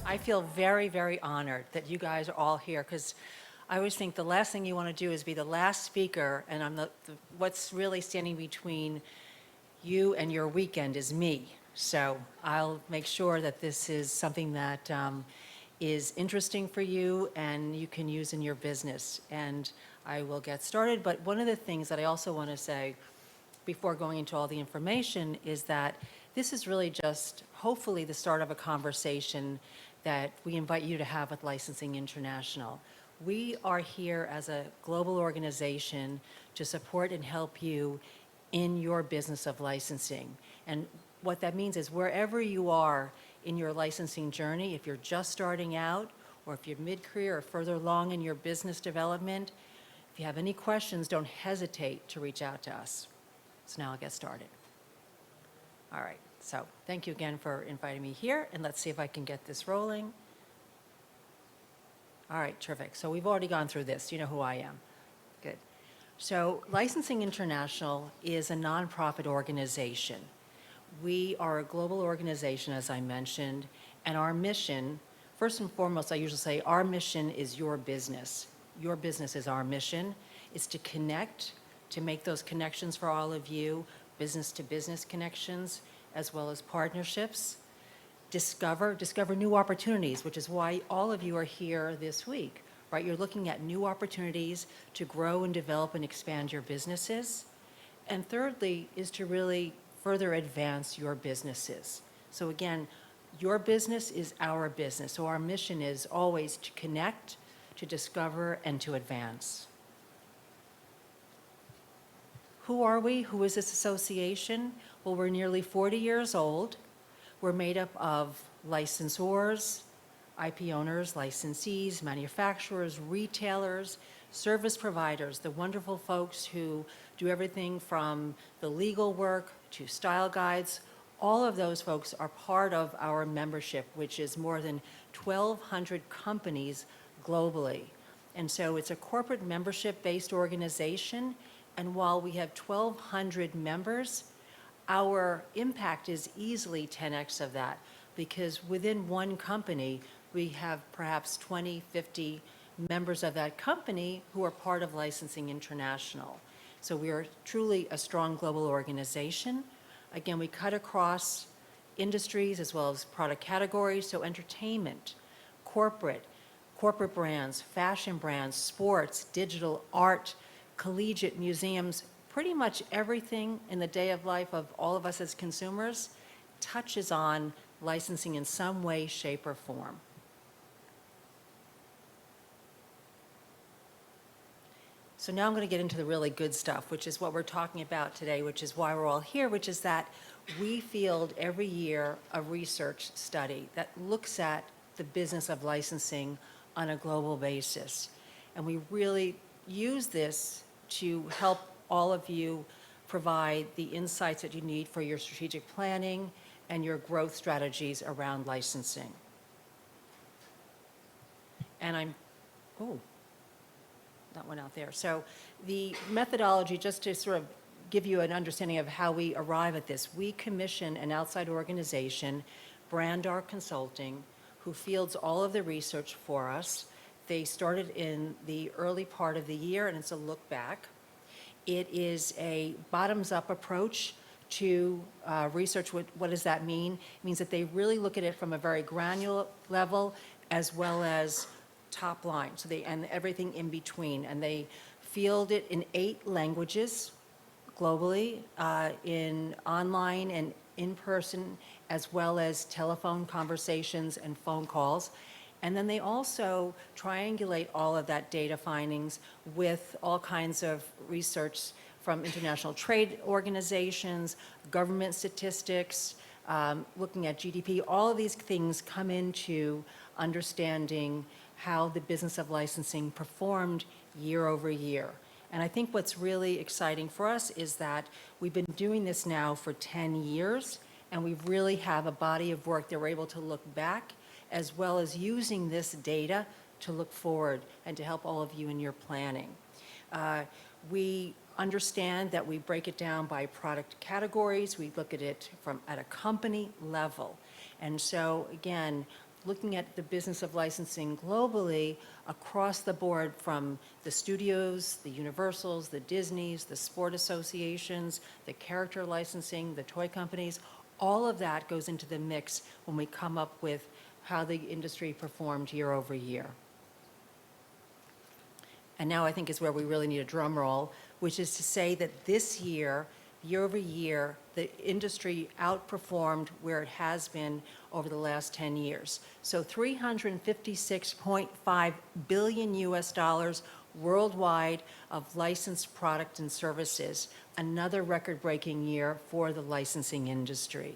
I feel very, very honored that you guys are all here because I always think the last thing you want to do is be the last speaker, and what's really standing between you and your weekend is me. So I'll make sure that this is something that is interesting for you and you can use in your business. And I will get started. But one of the things that I also want to say before going into all the information is that this is really just hopefully the start of a conversation that we invite you to have with Licensing International. We are here as a global organization to support and help you in your business of licensing. And what that means is wherever you are in your licensing journey, if you're just starting out or if you're mid-career or further along in your business development, if you have any questions, don't hesitate to reach out to us. So now I'll get started. All right, so thank you again for inviting me here, and let's see if I can get this rolling. All right, terrific. So we've already gone through this. You know who I am. Good. So Licensing International is a nonprofit organization. We are a global organization, as I mentioned, and our mission, first and foremost, I usually say our mission is your business. Your business is our mission. It's to connect, to make those connections for all of you, business-to-business connections, as well as partnerships. Discover new opportunities, which is why all of you are here this week, right? You're looking at new opportunities to grow and develop and expand your businesses. And thirdly is to really further advance your businesses. So again, your business is our business. So our mission is always to connect, to discover, and to advance. Who are we? Who is this association? Well, we're nearly 40 years old. We're made up of licensors, IP owners, licensees, manufacturers, retailers, service providers, the wonderful folks who do everything from the legal work to style guides. All of those folks are part of our membership, which is more than 1,200 companies globally. And so it's a corporate membership-based organization. And while we have 1,200 members, our impact is easily 10x of that, because within one company, we have perhaps 20, 50 members of that company who are part of Licensing International. So we are truly a strong global organization. Again, we cut across industries as well as product categories, so entertainment, corporate brands, fashion brands, sports, digital, art, collegiate, museums, pretty much everything in the day of life of all of us as consumers touches on licensing in some way, shape, or form. So now I'm going to get into the really good stuff, which is what we're talking about today, which is why we're all here, which is that we field every year a research study that looks at the business of licensing on a global basis. And we really use this to help all of you provide the insights that you need for your strategic planning and your growth strategies around licensing. And that went out there. So the methodology, just to sort of give you an understanding of how we arrive at this, we commission an outside organization, Brandar Consulting, who fields all of the research for us. They started in the early part of the year, and it's a look back. It is a bottoms-up approach to research. What does that mean? It means that they really look at it from a very granular level as well as top line, so and everything in between. And they field it in 8 languages globally, in online and in-person, as well as telephone conversations and phone calls. And then they also triangulate all of that data findings with all kinds of research from international trade organizations, government statistics, looking at GDP. All of these things come into understanding how the business of licensing performed year over year. And I think what's really exciting for us is that we've been doing this now for 10 years, and we really have a body of work that we're able to look back, as well as using this data to look forward and to help all of you in your planning. We understand that we break it down by product categories. We look at it at a company level. And so again, looking at the business of licensing globally across the board from the studios, the Universals, the Disneys, the sport associations, the character licensing, the toy companies, all of that goes into the mix when we come up with how the industry performed year over year. And now I think is where we really need a drum roll, which is to say that this year, year over year, the industry outperformed where it has been over the last 10 years. So $356.5 billion US dollars worldwide of licensed product and services, another record-breaking year for the licensing industry.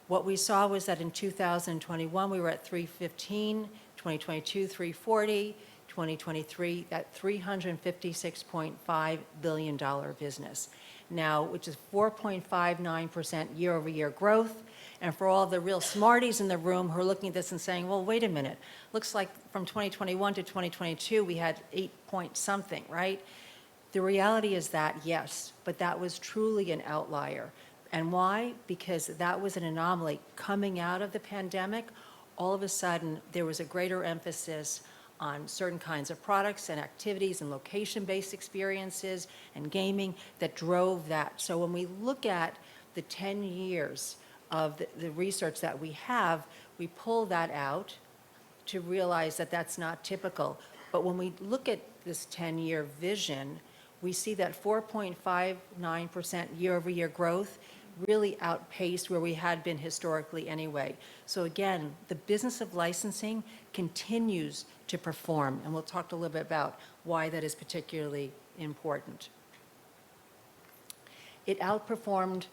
What we saw was that in 2021, we were at 315, 2022, 340, 2023, that $356.5 billion business. Now, which is 4.59% year-over-year growth. And for all the real smarties in the room who are looking at this and saying, well, wait a minute, looks like from 2021 to 2022, we had 8 point something, right? The reality is that, yes, but that was truly an outlier. And why? Because that was an anomaly. Coming out of the pandemic, all of a sudden, there was a greater emphasis on certain kinds of products and activities and location-based experiences and gaming that drove that. So when we look at the 10 years of the research that we have, we pull that out to realize that that's not typical. But when we look at this 10-year vision, we see that 4.59% year-over-year growth really outpaced where we had been historically anyway. So again, the business of licensing continues to perform, and we'll talk a little bit about why that is particularly important. It outperformed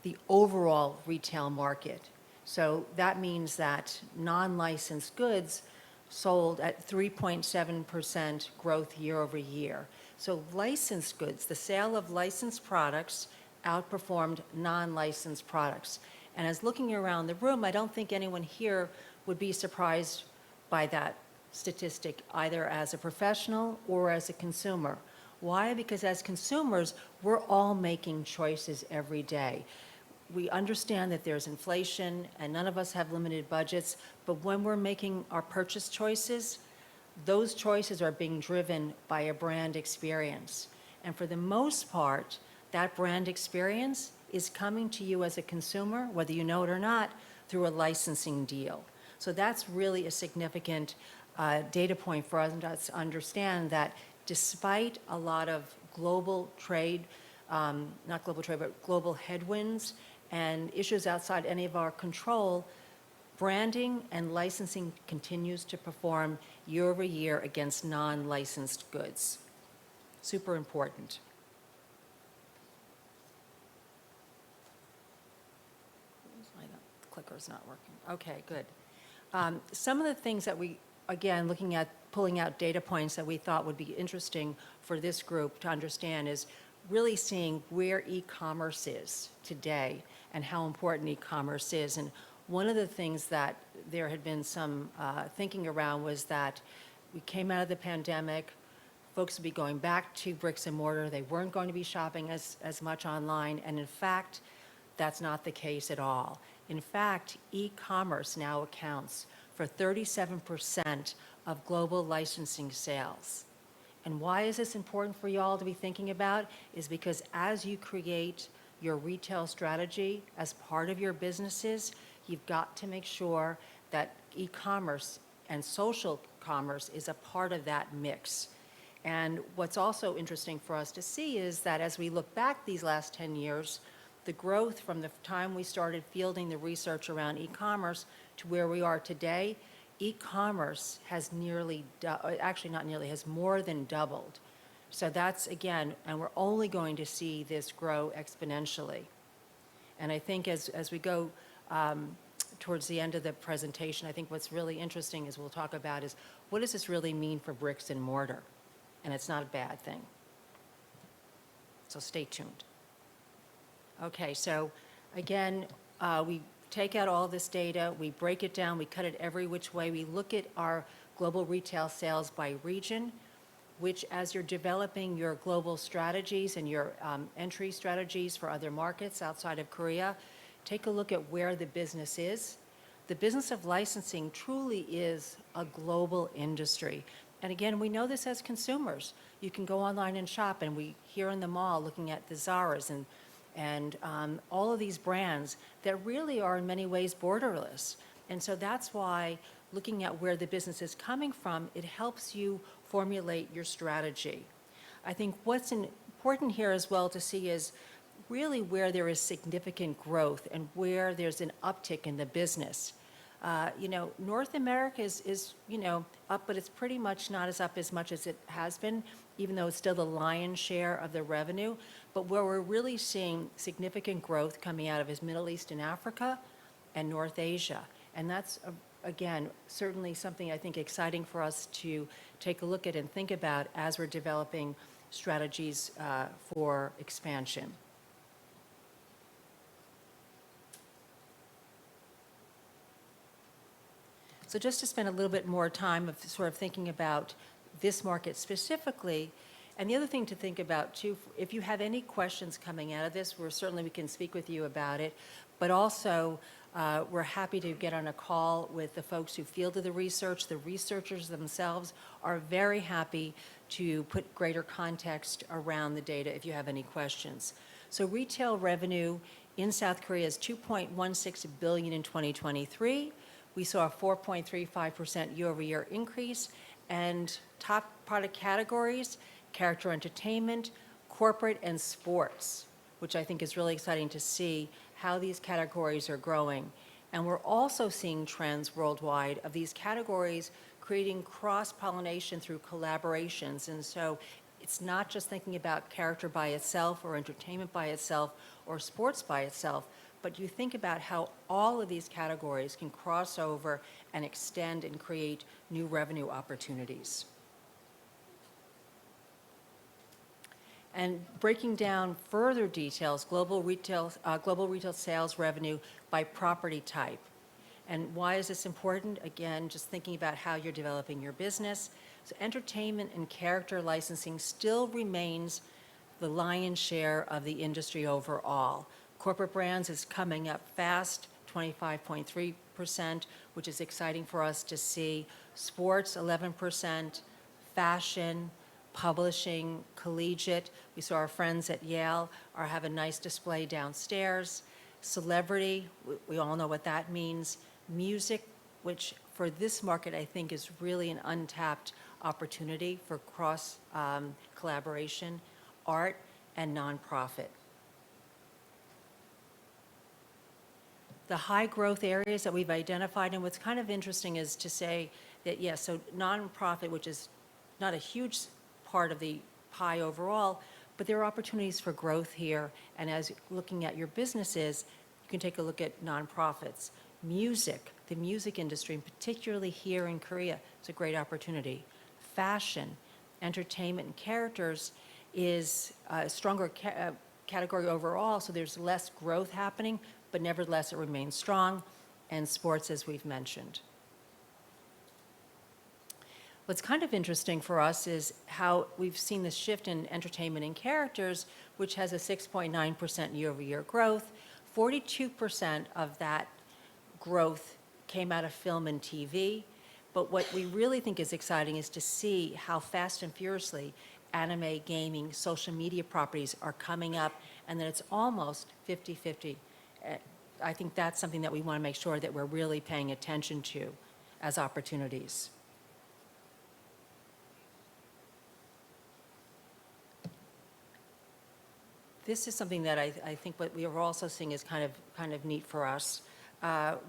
the overall retail market. So that means that non-licensed goods sold at 3.7% growth year over year. So licensed goods, the sale of licensed products outperformed non-licensed products. And as looking around the room, I don't think anyone here would be surprised by that statistic, either as a professional or as a consumer. Why? Because as consumers, we're all making choices every day. We understand that there's inflation and none of us have limited budgets, but when we're making our purchase choices, those choices are being driven by a brand experience. And for the most part, that brand experience is coming to you as a consumer, whether you know it or not, through a licensing deal. So that's really a significant data point for us to understand that despite a lot of global trade, not global trade, but global headwinds and issues outside any of our control, branding and licensing continues to perform year over year against non-licensed goods. Super important. Clicker's not working. Okay, good. Some of the things that we, again, looking at pulling out data points that we thought would be interesting for this group to understand is really seeing where e-commerce is today and how important e-commerce is. And one of the things that there had been some thinking around was that we came out of the pandemic, folks would be going back to bricks and mortar, they weren't going to be shopping as much online, and in fact, that's not the case at all. In fact, e-commerce now accounts for 37% of global licensing sales. And why is this important for y'all to be thinking about? Is because as you create your retail strategy as part of your businesses, you've got to make sure that e-commerce and social commerce is a part of that mix. And what's also interesting for us to see is that as we look back these last 10 years, the growth from the time we started fielding the research around e-commerce to where we are today, e-commerce has nearly, actually not nearly, has more than doubled. So that's, again, and we're only going to see this grow exponentially. And I think as we go towards the end of the presentation, I think what's really interesting is we'll talk about is what does this really mean for bricks and mortar? And it's not a bad thing. So stay tuned. Okay, so again, we take out all this data, we break it down, we cut it every which way. We look at our global retail sales by region. which as you're developing your global strategies and your entry strategies for other markets outside of Korea, take a look at where the business is. The business of licensing truly is a global industry. And again, we know this as consumers. You can go online and shop, and we here in the mall looking at the Zaras and all of these brands that really are in many ways borderless. And so that's why looking at where the business is coming from, it helps you formulate your strategy. I think what's important here as well to see is really where there is significant growth and where there's an uptick in the business. North America is up, but it's pretty much not as much as it has been, even though it's still the lion's share of the revenue. But where we're really seeing significant growth coming out of is Middle East and Africa and North Asia. And that's, again, certainly something I think exciting for us to take a look at and think about as we're developing strategies for expansion. So just to spend a little bit more time of sort of thinking about this market specifically, and the other thing to think about too, if you have any questions coming out of this, we can speak with you about it, but also we're happy to get on a call with the folks who fielded the research. The researchers themselves are very happy to put greater context around the data if you have any questions. So retail revenue in South Korea is $2.16 billion in 2023. We saw a 4.35% year-over-year increase, and top product categories, character entertainment, corporate, and sports, which I think is really exciting to see how these categories are growing. And we're also seeing trends worldwide of these categories creating cross-pollination through collaborations. And so it's not just thinking about character by itself or entertainment by itself or sports by itself, but you think about how all of these categories can cross over and extend and create new revenue opportunities. And breaking down further details, global retail sales revenue by property type. And why is this important? Again, just thinking about how you're developing your business. So entertainment and character licensing still remains the lion's share of the industry overall. Corporate brands is coming up fast, 25.3%, which is exciting for us to see. Sports, 11%, fashion, publishing, collegiate. We saw our friends at Yale have a nice display downstairs. Celebrity, we all know what that means. Music, which for this market I think is really an untapped opportunity for cross collaboration, art, and nonprofit. The high growth areas that we've identified, and what's kind of interesting is to say that, yes, so nonprofit, which is not a huge part of the pie overall, but there are opportunities for growth here. And as looking at your businesses, you can take a look at nonprofits. Music, the music industry, and particularly here in Korea, it's a great opportunity. Fashion, entertainment, and characters is a stronger category overall, so there's less growth happening, but nevertheless it remains strong, and sports, as we've mentioned. What's kind of interesting for us is how we've seen this shift in entertainment and characters, which has a 6.9% year-over-year growth. 42% of that growth came out of film and TV, but what we really think is exciting is to see how fast and furiously anime, gaming, social media properties are coming up, and that it's almost 50-50. I think that's something that we want to make sure that we're really paying attention to as opportunities. This is something that I think what we are also seeing is kind of neat for us.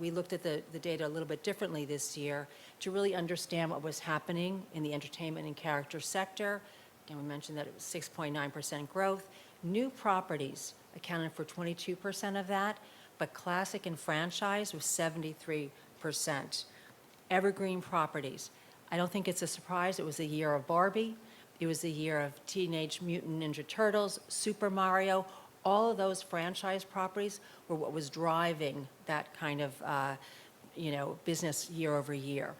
We looked at the data a little bit differently this year to really understand what was happening in the entertainment and character sector. Again, we mentioned that it was 6.9% growth. New properties accounted for 22% of that, but classic and franchise was 73%. Evergreen properties. I don't think it's a surprise. It was the year of Barbie. It was the year of Teenage Mutant Ninja Turtles, Super Mario. All of those franchise properties were what was driving that kind of business year over year.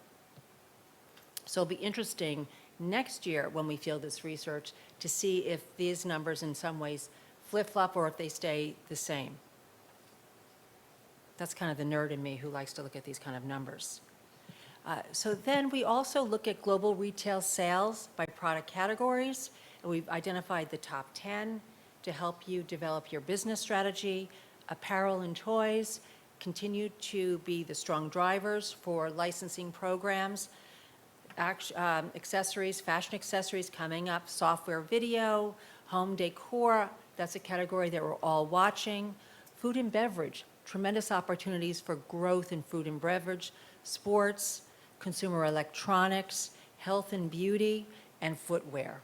So it'll be interesting next year when we field this research to see if these numbers in some ways flip-flop or if they stay the same. That's kind of the nerd in me who likes to look at these kind of numbers. So then we also look at global retail sales by product categories. And we've identified the top 10 to help you develop your business strategy. Apparel and toys continue to be the strong drivers for licensing programs. Accessories, fashion accessories coming up, software, video, home decor, that's a category that we're all watching. Food and beverage, tremendous opportunities for growth in food and beverage, sports, consumer electronics, health and beauty, and footwear.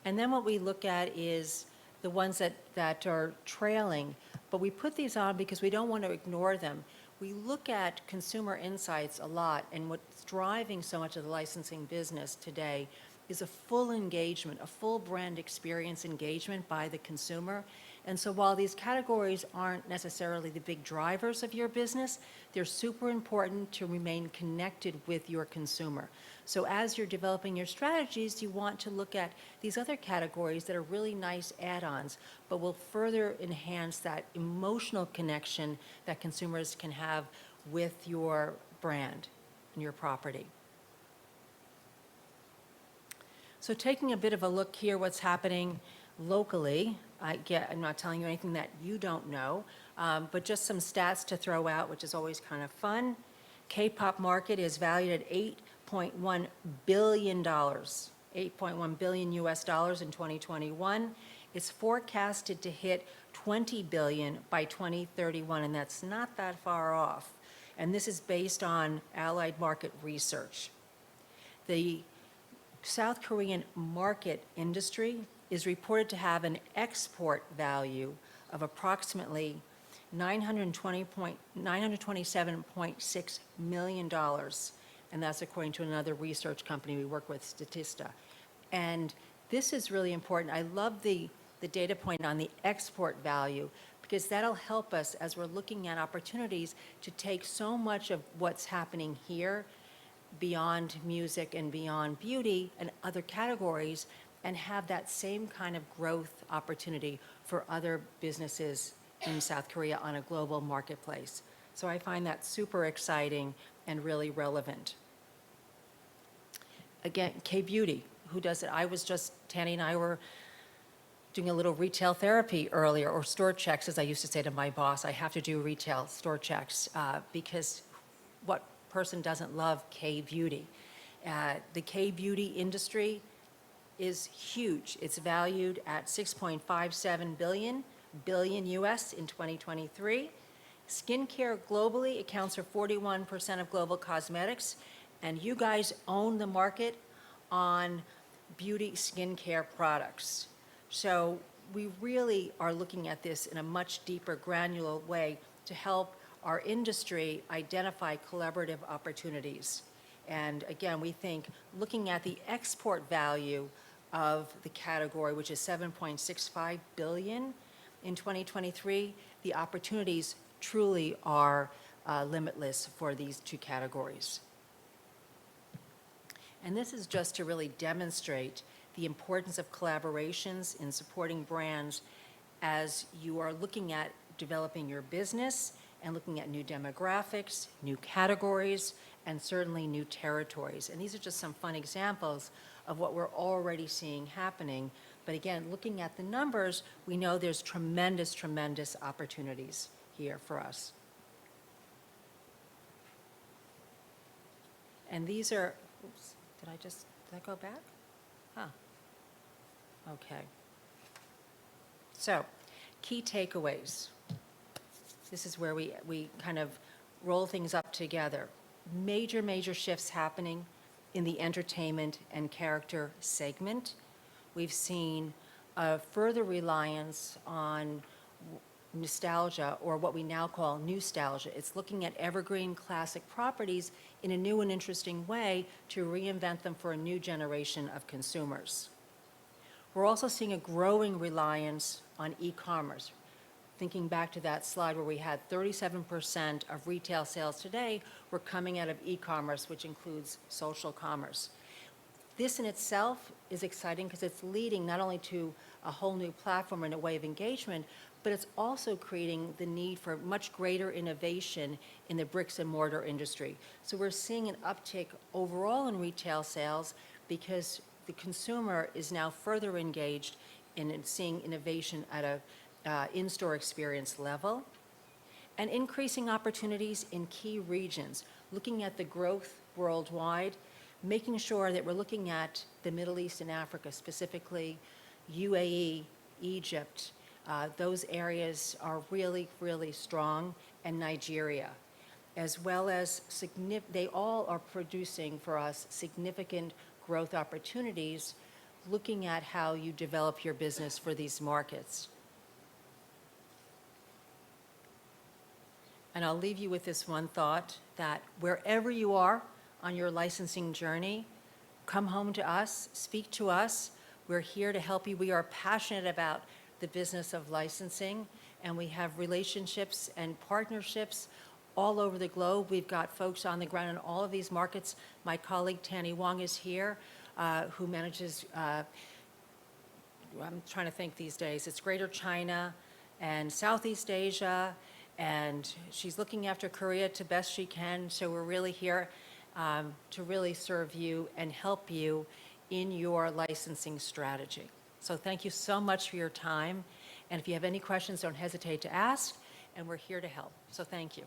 And then what we look at is the ones that are trailing, but we put these on because we don't want to ignore them. We look at consumer insights a lot, and what's driving so much of the licensing business today is a full engagement, a full brand experience engagement by the consumer. And so while these categories aren't necessarily the big drivers of your business, they're super important to remain connected with your consumer. So as you're developing your strategies, you want to look at these other categories that are really nice add-ons, but will further enhance that emotional connection that consumers can have with your brand and your property. So taking a bit of a look here, what's happening locally. I'm not telling you anything that you don't know, but just some stats to throw out, which is always kind of fun. K-pop market is valued at $8.1 billion, $8.1 billion US dollars in 2021. It's forecasted to hit $20 billion by 2031, and that's not that far off. And this is based on Allied Market Research. The South Korean market industry is reported to have an export value of approximately $927.6 million, and that's according to another research company we work with, Statista. And this is really important. I love the data point on the export value, because that'll help us as we're looking at opportunities to take so much of what's happening here beyond music and beyond beauty and other categories, and have that same kind of growth opportunity for other businesses in South Korea on a global marketplace. So I find that super exciting and really relevant. Again, K-beauty, who does it? Tanny and I were doing a little retail therapy earlier, or store checks, as I used to say to my boss. I have to do retail store checks because what person doesn't love K-beauty? The K-beauty industry is huge. It's valued at $6.57 billion US in 2023. Skincare globally accounts for 41% of global cosmetics, and you guys own the market on beauty skincare products. So we really are looking at this in a much deeper, granular way to help our industry identify collaborative opportunities. And again, we think looking at the export value of the category, which is $7.65 billion in 2023, the opportunities truly are limitless for these two categories. And this is just to really demonstrate the importance of collaborations in supporting brands as you are looking at developing your business and looking at new demographics, new categories, and certainly new territories. And these are just some fun examples of what we're already seeing happening. But again, looking at the numbers, we know there's tremendous, tremendous opportunities here for us. And these are, oops, did I go back? Huh. Okay. So, key takeaways. This is where we kind of roll things up together. Major, major shifts happening in the entertainment and character segment. We've seen a further reliance on nostalgia, or what we now call nostalgia. It's looking at evergreen classic properties in a new and interesting way to reinvent them for a new generation of consumers. We're also seeing a growing reliance on e-commerce. thinking back to that slide where we had 37% of retail sales today were coming out of e-commerce, which includes social commerce. This in itself is exciting because it's leading not only to a whole new platform and a way of engagement, but it's also creating the need for much greater innovation in the bricks and mortar industry. So we're seeing an uptick overall in retail sales because the consumer is now further engaged in seeing innovation at a in-store experience level, and increasing opportunities in key regions, looking at the growth worldwide, making sure that we're looking at the Middle East and Africa, specifically UAE, Egypt. Those areas are really, really strong, and Nigeria, as well as they all are producing for us significant growth opportunities, looking at how you develop your business for these markets. And I'll leave you with this one thought, that wherever you are on your licensing journey, come home to us, speak to us. We're here to help you. We are passionate about the business of licensing, and we have relationships and partnerships all over the globe. We've got folks on the ground in all of these markets. My colleague Tanny Wong is here, who manages, I'm trying to think these days, it's Greater China and Southeast Asia, and she's looking after Korea to best she can. So we're really here to really serve you and help you in your licensing strategy. So thank you so much for your time. And if you have any questions, don't hesitate to ask, and we're here to help. So thank you.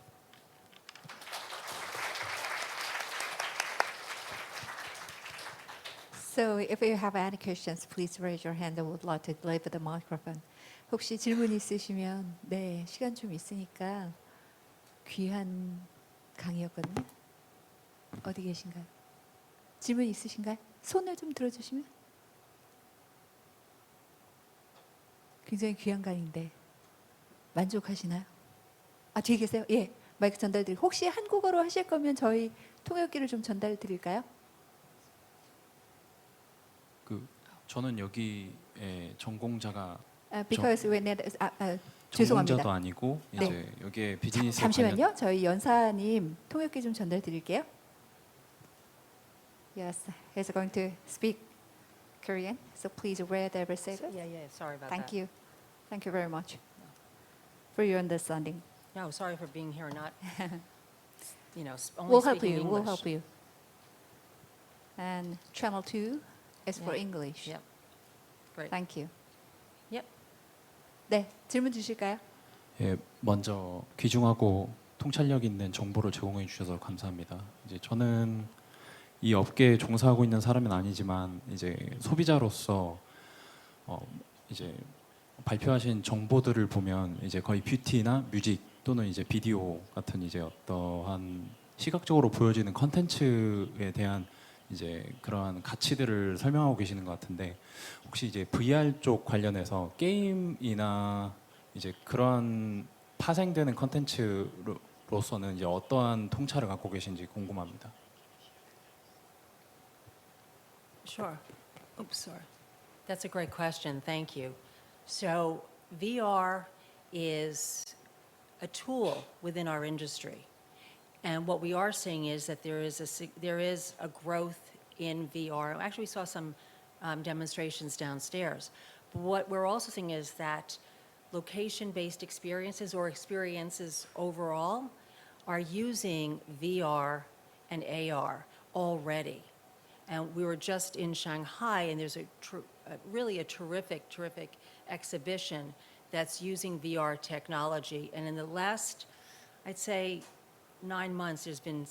So if you have any questions, please raise your hand. I would like to deliver the microphone. 혹시 질문 있으시면, 네, 시간 좀 있으니까 귀한 강의였거든요. 어디 계신가요? 질문 있으신가요? 손을 좀 들어주시면. 굉장히 귀한 강의인데 만족하시나요? 아, 뒤에 계세요? 예, 마이크 전달드리고, 혹시 한국어로 하실 거면 저희 통역기를 좀 전달 드릴까요? 저는 여기에 전공자가 Because we need, 전공자도 죄송합니다. 아니고 네. 이제 여기에 비즈니스 잠시만요. 저희 연사님 통역기 좀 전달 드릴게요. Yes, he's going to speak Korean, so please read every sentence. Yeah, sorry about Thank that. you. Thank you very much for your understanding. No, sorry for being here, not, only We'll help speaking you. English. We'll help you. And channel 2 is for Yeah. English. Yep. Great. Thank you. Yep. 네, 질문 주실까요? 예, 먼저 귀중하고 통찰력 있는 정보를 제공해 주셔서 감사합니다. 이제 저는 이 업계에 종사하고 있는 사람은 아니지만 이제 소비자로서 이제 발표하신 정보들을 보면 이제 거의 뷰티나 뮤직 또는 이제 비디오 같은 이제 어떠한 시각적으로 보여지는 컨텐츠에 대한 이제 그러한 가치들을 설명하고 계시는 것 같은데, 혹시 이제 VR 쪽 관련해서 게임이나 이제 그런 파생되는 컨텐츠로서는 이제 어떠한 통찰을 갖고 계신지 궁금합니다. Sure. Oops, sorry. That's a great question. Thank you. So VR is a tool within our industry. And what we are seeing is that there is a growth in VR. Actually, we saw some demonstrations downstairs. But what we're also seeing is that location-based experiences or experiences overall are using VR and AR already. And we were just in Shanghai, and there's really a terrific exhibition that's using VR technology. And in the last, I'd say, 9 months, there's been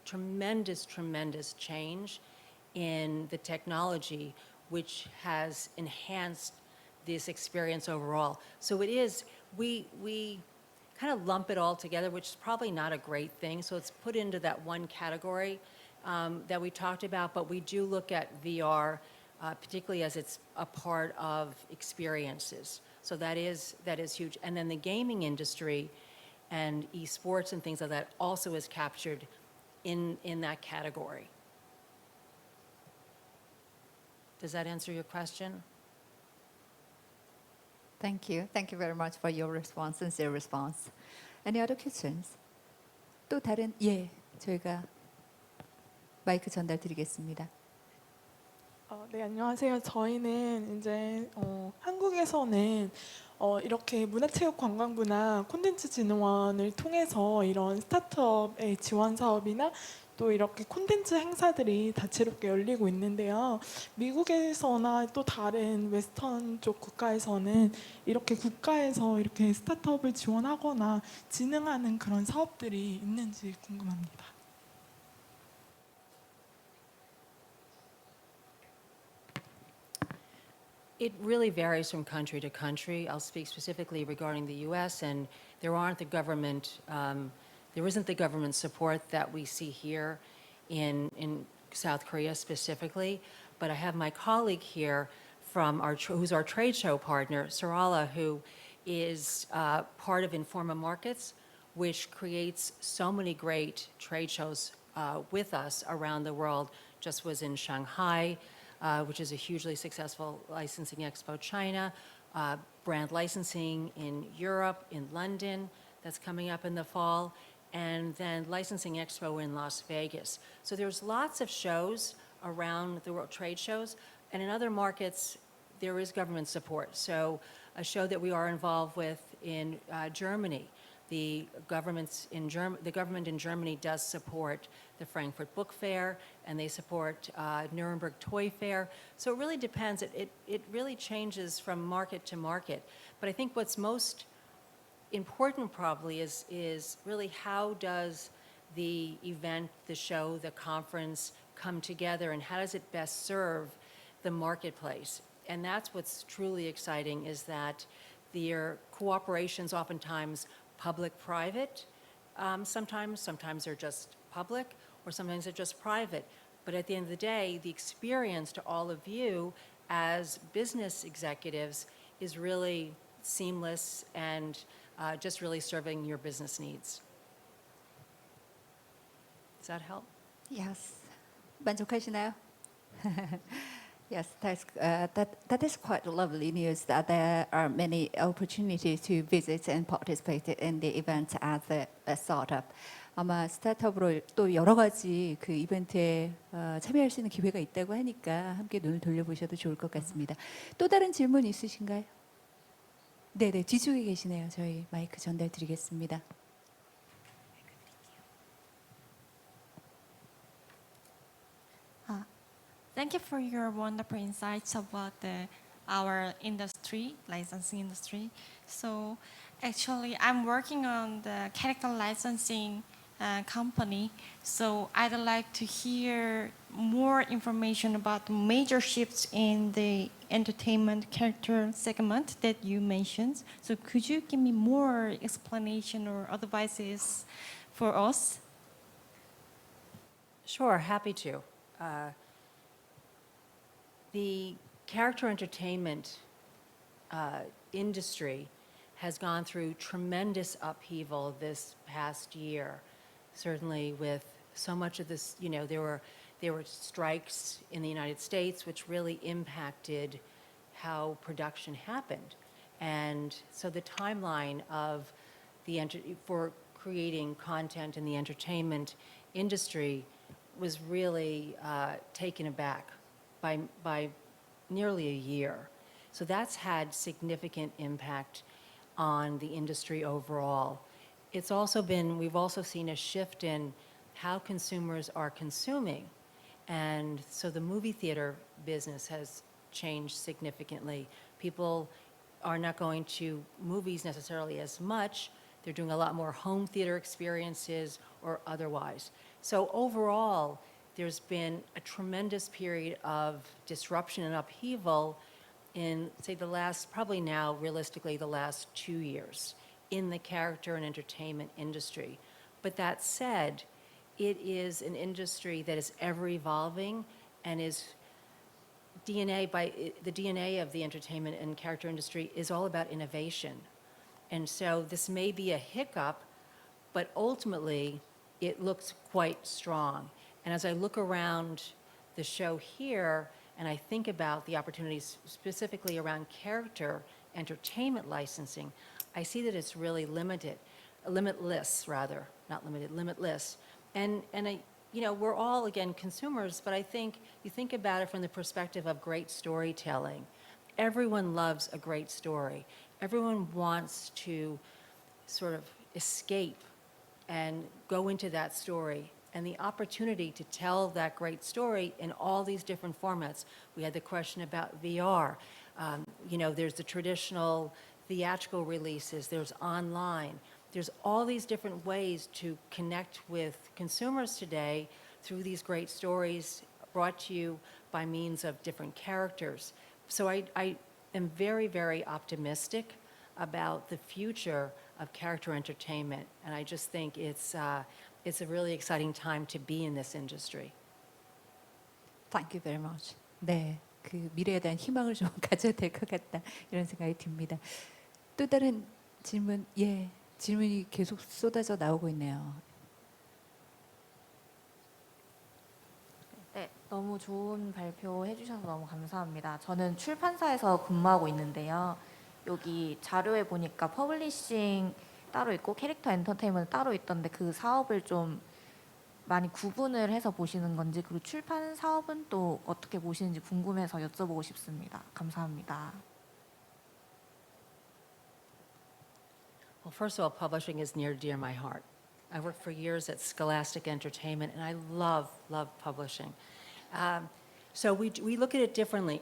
tremendous change in the technology, which has enhanced this experience overall. So it is, we kind of lump it all together, which is probably not a great thing. So it's put into that one category that we talked about, but we do look at VR, particularly as it's a part of experiences. So that is huge. And then the gaming industry and esports and things like that also is captured in that category. Does that answer your question? Thank you. Thank you very much for your response, sincere response. Any other questions? 또 다른 저희가 마이크 전달 드리겠습니다. 네, 안녕하세요. 저희는 이제 한국에서는 이렇게 문화체육관광부나 콘텐츠진흥원을 통해서 이런 스타트업의 지원 사업이나 또 이렇게 콘텐츠 행사들이 다채롭게 열리고 있는데요. 미국에서나 또 다른 웨스턴 쪽 국가에서는 이렇게 국가에서 이렇게 스타트업을 지원하거나 진흥하는 그런 사업들이 있는지 궁금합니다. It really varies from country to country. I'll speak specifically regarding the U.S., and there isn't the government support that we see here in South Korea specifically. But I have my colleague here who's our trade show partner, Sarala, who is part of Informa Markets, which creates so many great trade shows with us around the world. Just was in Shanghai, which is a hugely successful licensing expo. China, brand licensing in Europe, in London, that's coming up in the fall, and then licensing expo in Las Vegas. So there's lots of shows around the world, trade shows, and in other markets, there is government support. So a show that we are involved with in Germany, the government in Germany does support the Frankfurt Book Fair, and they support Nuremberg Toy Fair. So it really depends. It really changes from market to market. But I think what's most important probably is really how does the event, the show, the conference come together, and how does it best serve the marketplace? And that's what's truly exciting, is that their cooperations oftentimes public-private. Sometimes they're just public, or sometimes they're just private. But at the end of the day, the experience to all of you as business executives is really seamless and just really serving your business needs. Does that help? Yes. 만족하시나요? Yes, that is quite lovely news that there are many opportunities to visit and participate in the event as a startup. 아마 스타트업으로 또 여러 가지 그 이벤트에 참여할 수 있는 기회가 있다고 하니까 함께 눈을 돌려보셔도 좋을 것 같습니다. 또 다른 질문 있으신가요? 네네, 뒤쪽에 계시네요. 저희 마이크 전달 드리겠습니다. Thank you for your wonderful insights about our industry, licensing industry. So actually, I'm working on the character licensing company. So I'd like to hear more information about the major shifts in the entertainment character segment that you mentioned. So could you give me more explanation or advices for us? Sure, happy to. The character entertainment industry has gone through tremendous upheaval this past year. Certainly with so much of this, there were strikes in the United States which really impacted how production happened. And so the timeline of for creating content in the entertainment industry was really taken aback by nearly a year. So that's had significant impact on the industry overall. We've also seen a shift in how consumers are consuming. And so the movie theater business has changed significantly. People are not going to movies necessarily as much. They're doing a lot more home theater experiences or otherwise. So overall, there's been a tremendous period of disruption and upheaval in, say, probably now, realistically, the last 2 years in the character and entertainment industry. But that said, it is an industry that is ever evolving and is the DNA of the entertainment and character industry is all about innovation. And so this may be a hiccup, but ultimately it looks quite strong. And as I look around the show here, and I think about the opportunities specifically around character entertainment licensing, I see that it's really limitless rather, not limited, limitless. And you know, we're all, again, consumers, but I think you think about it from the perspective of great storytelling. Everyone loves a great story. Everyone wants to sort of escape and go into that story. And the opportunity to tell that great story in all these different formats. We had the question about VR. You know, there's the traditional theatrical releases, there's online. There's all these different ways to connect with consumers today through these great stories brought to you by means of different characters. So I am very, very optimistic about the future of character entertainment. And I just think it's a really exciting time to be in this industry. Thank you very much. 네, 그 미래에 대한 희망을 좀 가져야 될 것 같다 이런 생각이 듭니다. 또 다른 질문, 예, 질문이 계속 쏟아져 나오고 있네요. 네, 너무 좋은 발표 해주셔서 너무 감사합니다. 저는 출판사에서 근무하고 있는데요. 여기 자료에 보니까 퍼블리싱 따로 있고 캐릭터 엔터테인먼트 따로 있던데 그 사업을 좀 많이 구분을 해서 보시는 건지 그리고 출판 사업은 또 어떻게 보시는지 궁금해서 여쭤보고 싶습니다. 감사합니다. Well, first of all, publishing is near and dear to my heart. I worked for years at Scholastic Entertainment, and I love publishing. So we look at it differently.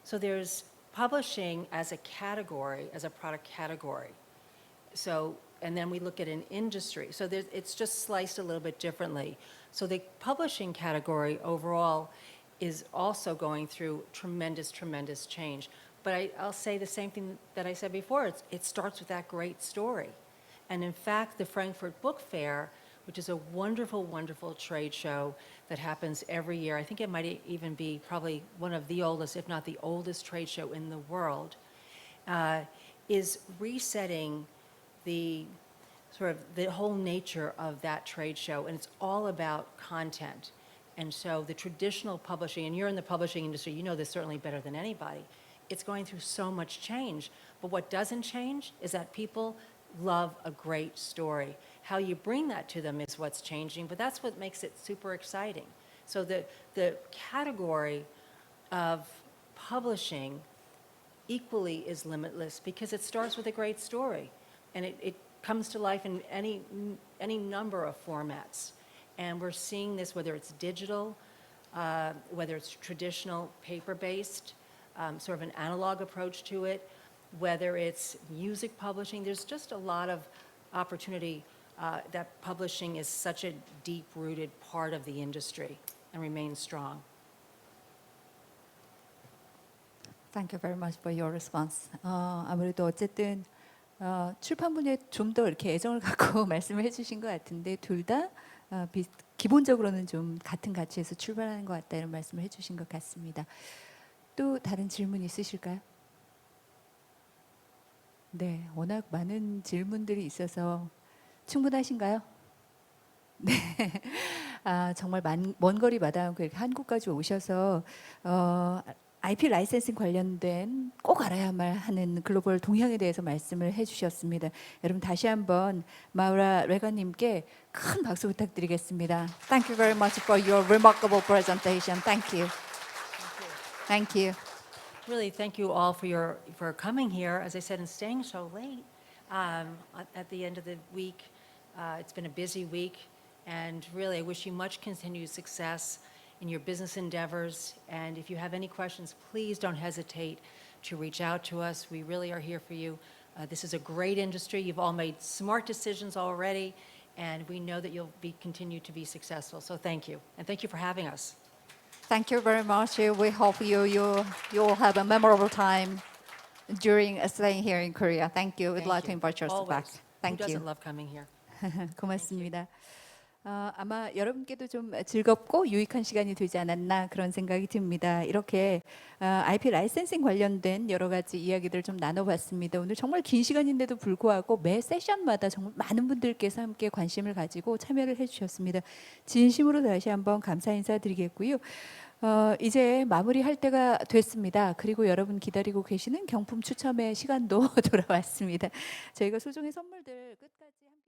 So there's publishing as a category, as a product category. So, and then we look at an industry. So it's just sliced a little bit differently. So the publishing category overall is also going through tremendous change. But I'll say the same thing that I said before. It starts with that great story. And in fact, the Frankfurt Book Fair, which is a wonderful trade show that happens every year, I think it might even be probably one of the oldest, if not the oldest trade show in the world, is resetting the sort of the whole nature of that trade show. And it's all about content. And so the traditional publishing, and you're in the publishing industry, you know this certainly better than anybody, it's going through so much change. But what doesn't change is that people love a great story. How you bring that to them is what's changing, but that's what makes it super exciting. So the category of publishing equally is limitless because it starts with a great story, and it comes to life in any number of formats. And we're seeing this whether it's digital, whether it's traditional paper-based, sort of an analog approach to it, whether it's music publishing. There's just a lot of opportunity that publishing is such a deep-rooted part of the industry and remains strong. Thank you very much for your response. 아무래도 어쨌든 출판 분야에 좀 더 이렇게 애정을 갖고 말씀을 해주신 것 같은데 둘 다 기본적으로는 좀 같은 가치에서 출발하는 것 같다 이런 말씀을 해주신 것 같습니다. 또 다른 질문 있으실까요? 네, 워낙 많은 질문들이 있어서 충분하신가요? 네, 정말 먼 거리 마다않고 이렇게 한국까지 오셔서 IP 라이센싱 관련된 꼭 알아야만 하는 글로벌 동향에 대해서 말씀을 해주셨습니다. 여러분 다시 한번 마우라 레간님께 큰 박수 부탁드리겠습니다. Thank you very much for your remarkable presentation. Thank you. Thank you. Really, thank you all for coming here, as I said, and staying so late at the end of the week. It's been a busy week, and really, I wish you much continued success in your business endeavors. And if you have any questions, please don't hesitate to reach out to us. We really are here for you. This is a great industry. You've all made smart decisions already, and we know that you'll continue to be successful. So thank you, and thank you for having us. Thank you very much. We hope you'll have a memorable time during staying here in Korea. Thank you. We'd like to invite you back. Always. Thank Who you. doesn't love coming here? 고맙습니다. 아마 여러분께도 좀 즐겁고 유익한 시간이 되지 않았나 그런 생각이 듭니다. 이렇게 IP 라이센싱 관련된 여러 가지 이야기들 좀 나눠봤습니다. 오늘 정말 긴 시간인데도 불구하고 매 세션마다 정말 많은 분들께서 함께 관심을 가지고 참여를 해주셨습니다. 진심으로 다시 한번 감사 인사드리겠고요. 이제 마무리할 때가 됐습니다. 그리고 여러분 기다리고 계시는 경품 추첨의 시간도 돌아왔습니다. 저희가 소정의 선물들 끝까지 함께